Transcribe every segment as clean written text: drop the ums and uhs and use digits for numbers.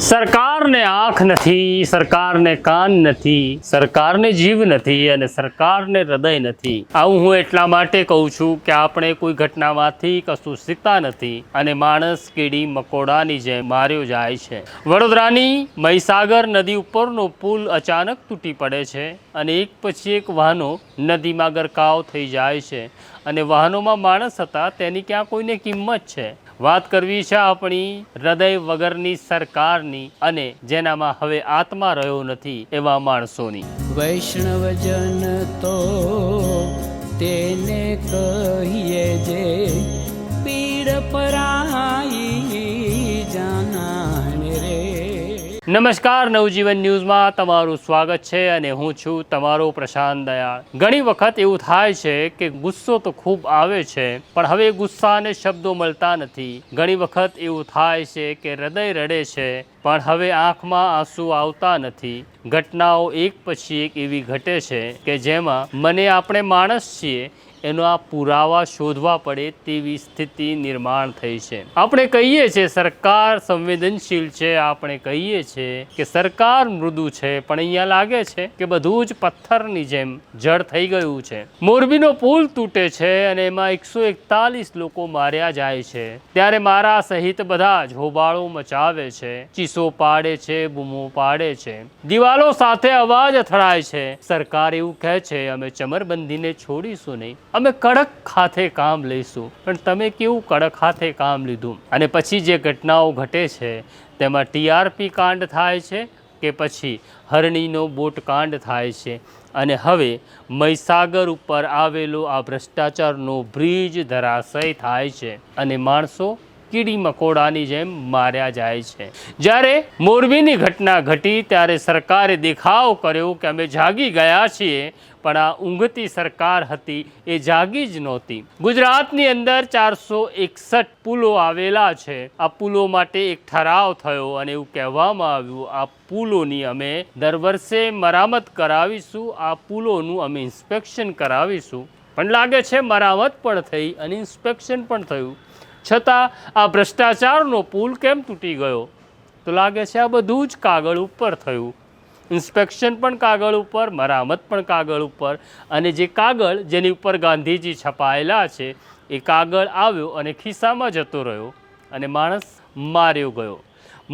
સરકારને આંખ નથી, સરકારને કાન નથી, સરકારને જીવ નથી અને સરકારને હૃદય નથી. આવું હું એટલા માટે કહું છું કે આપણે કોઈ ઘટનામાંથી કશું શીખતા નથી અને માણસ કીડી મકોડાની જેમ માર્યો જાય છે. વડોદરાની મહીસાગર નદી ઉપરનો પુલ અચાનક તૂટી પડે છે અને એક પછી એક વાહનો નદીમાં ગરકાવ થઈ જાય છે અને વાહનોમાં માણસ હતા તેની ક્યાં કોઈને કિંમત છે. વાત કરવી છે આપણી હૃદય વગરની સરકારની અને જેનામાં હવે આત્મા રહ્યો નથી એવા માણસોની. વૈષ્ણવજન તો તેને કહીએ જે પીડ પરાઈ જાનાને રે. નમસ્કાર, નવજીવન ન્યૂઝમાં તમારું સ્વાગત છે અને હું છું તમારો પ્રશાંત દયાળ. ઘણી વખત એવું થાય છે કે ગુસ્સો તો ખૂબ આવે છે પણ હવે ગુસ્સાને શબ્દો મળતા નથી. ઘણી વખત એવું થાય છે કે હૃદય રડે છે પણ હવે આંખમાં આંસુ આવતા નથી. ઘટનાઓ એક પછી એક એવી ઘટે છે કે જેમાં મને આપણે માણસ છીએ એનો આ પુરાવા શોધવા પડે તેવી સ્થિતિ નિર્માણ થઈ છે. આપણે કહીએ છીએ સરકાર સંવેદનશીલ છે, આપણે કહીએ છીએ કે સરકાર મૃદુ છે, પણ અહીંયા લાગે છે કે બધું જ પથ્થરની જેમ જડ થઈ ગયું છે. મોરબીનો પુલ તૂટે છે અને એમાં 141 લોકો માર્યા જાય છે ત્યારે મારા સહિત બધા જ હોબાળો મચાવે છે, ચીસો પાડે છે, બૂમો પાડે છે, દિવાલો સાથે અવાજ અથડાય છે. સરકાર એવું કહે છે અમે ચમરબંધીને છોડીશું નહીં, અમે કડક હાથે કામ લઈશું. પણ તમે કેવું કડક હાથે કામ લીધું? અને પછી જે ઘટનાઓ ઘટે છે તેમાં TRP કાંડ થાય છે કે પછી હરણીનો બોટ કાંડ થાય છે અને હવે મહીસાગર ઉપર આવેલો આ ભ્રષ્ટાચારનો બ્રિજ ધરાશય થાય છે અને માણસો કીડી મકોડાની જેમ માર્યા જાય છે. જ્યારે મોરબીની ઘટના ઘટી ત્યારે સરકારે દેખાવ કર્યો કે અમે જાગી ગયા છીએ, પણ આ ઊંઘતી સરકાર હતી એ જાગી જ નહોતી. ગુજરાતની અંદર 461 પુલો આવેલા છે. આ પુલો માટે એક ઠરાવ થયો અને એવું કહેવામાં આવ્યું આ પુલોની અમે દર વર્ષે મરામત કરાવીશું, આ પુલોનું અમે ઇન્સ્પેક્શન કરાવીશું. પણ લાગે છે મરામત પણ થઈ અને ઇન્સ્પેક્શન પણ થયું, છતાં આ ભ્રષ્ટાચારનો પુલ કેમ તૂટી ગયો? તો લાગે છે આ બધું જ કાગળ ઉપર થયું. ઇન્સ્પેક્શન પણ કાગળ ઉપર, મરામત પણ કાગળ ઉપર, અને જે કાગળ જેની ઉપર ગાંધીજી છપાયેલા છે એ કાગળ આવ્યો અને ખિસ્સામાં જતો રહ્યો અને માણસ માર્યો ગયો.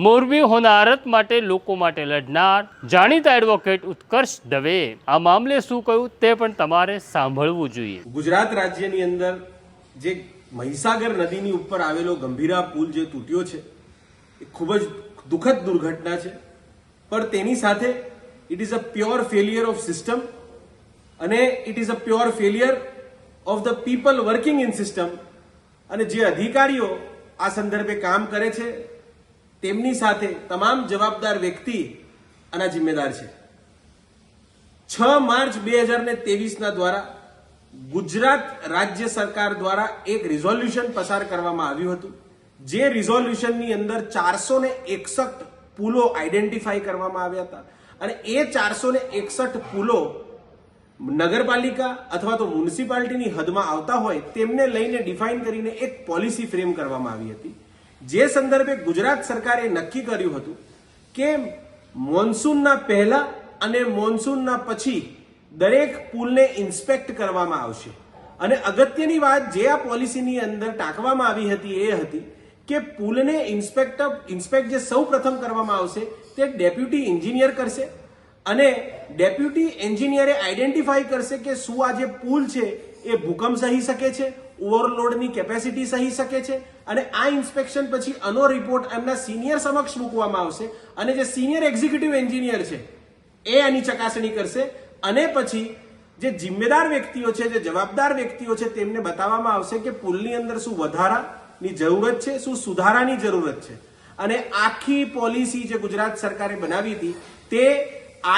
મોરબી હોનારત માટે લોકો માટે લડનાર જાણીતા એડવોકેટ ઉત્કર્ષ દવે આ મામલે શું કહ્યું તે પણ તમારે સાંભળવું જોઈએ. ગુજરાત રાજ્યની અંદર જે મહીસાગર નદીની ઉપર આવેલો ગંભીરા પુલ જે તૂટ્યો છે એ ખૂબ જ દુઃખદ દુર્ઘટના છે, પણ તેની સાથે it is a pure failure of system અને it is a pure failure of the people working in system. અને જે અધિકારીઓ આ સંદર્ભે કામ કરે છે તેમની સાથે તમામ જવાબદાર વ્યક્તિ આના જિમ્મેદાર છે. 6 માર્ચ 2023 દ્વારા ગુજરાત રાજ્ય સરકાર દ્વારા એક રિઝોલ્યુશન પસાર કરવામાં આવ્યું હતું. જે રિઝોલ્યુશનની અંદર 461 પુલો આઈડેન્ટિફાઈ કરવામાં આવ્યા હતા અને એ 461 પુલો નગરપાલિકા અથવા તો મ્યુનિસિપાલિટીની હદમાં આવતા હોય તેમને લઈને ડિફાઇન કરીને એક પોલિસી ફ્રેમ કરવામાં આવી હતી. જે સંદર્ભે ગુજરાત સરકારે નક્કી કર્યું હતું કે મોન્સૂનના પહેલા અને મોન્સૂનના પછી દરેક પુલને ઇન્સ્પેક્ટ કરવામાં આવશે. અને અગત્યની વાત જે આ પોલિસીની અંદર ટાંકવામાં આવી હતી એ હતી કે પુલને ઇન્સ્પેક્ટ જે સૌ પ્રથમ કરવામાં આવશે તે ડેપ્યુટી એન્જિનિયર કરશે અને ડેપ્યુટી એન્જિનિયરે આઈડેન્ટિફાઈ કરશે કે શું આ જે પુલ છે એ ભૂકંપ સહી શકે છે, ઓવરલોડની કેપેસિટી સહી શકે છે. અને આ ઇન્સ્પેક્શન પછી આનો રિપોર્ટ એમના સિનિયર સમક્ષ મૂકવામાં આવશે અને જે સિનિયર એક્ઝિક્યુટિવ એન્જિનિયર છે એ આની ચકાસણી કરશે. અને પછી જે જિમ્મેદાર વ્યક્તિઓ છે, જે જવાબદાર વ્યક્તિઓ છે તેમને બતાવવામાં આવશે કે પુલની અંદર શું વધારાની જરૂરત છે, શું સુધારાની જરૂરત છે. અને આખી પોલિસી જે ગુજરાત સરકારે બનાવી હતી તે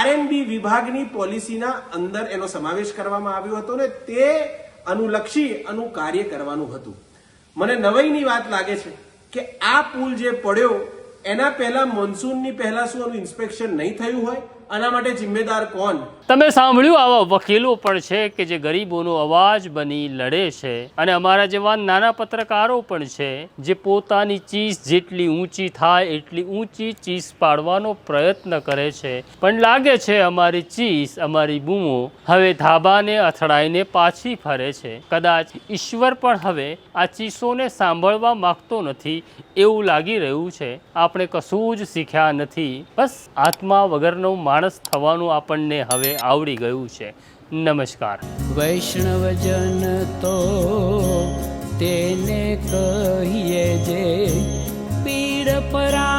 RMB વિભાગની પોલિસીના અંદર એનો સમાવેશ કરવામાં આવ્યો હતો ને તે અનુલક્ષી આનું કાર્ય કરવાનું હતું. મને નવાઈની વાત લાગે છે કે આ પુલ જે પડ્યો એના પહેલા મોન્સૂનની પહેલા શું આનું ઇન્સ્પેક્શન નહીં થયું હોય આના માટે જિમ્મેદાર કોણ? તમે સાંભળ્યું, આવા વકીલો પણ છે કે જે ગરીબોનો અવાજ બની લડે છે, અને અમારા જેવા નાના પત્રકારો પણ છે જે પોતાની ચીસ જેટલી ઊંચી થાય એટલી ઊંચી ચીસ પાડવાનો પ્રયત્ન કરે છે, પણ લાગે છે અમારી ચીસ, અમારી બૂમો હવે ધાબાને અથડાઈને પાછી ફરે છે. કદાચ ઈશ્વર પણ હવે આ ચીસોને સાંભળવા માંગતો નથી એવું લાગી રહ્યું છે. આપણે કશું જ શીખ્યા નથી, બસ આત્મા વગરનો માણસ થવાનું આપણને હવે આવડી ગયું છે. નમસ્કાર. વૈષ્ણવજન તો તેને કહીએ જે પીડ પરા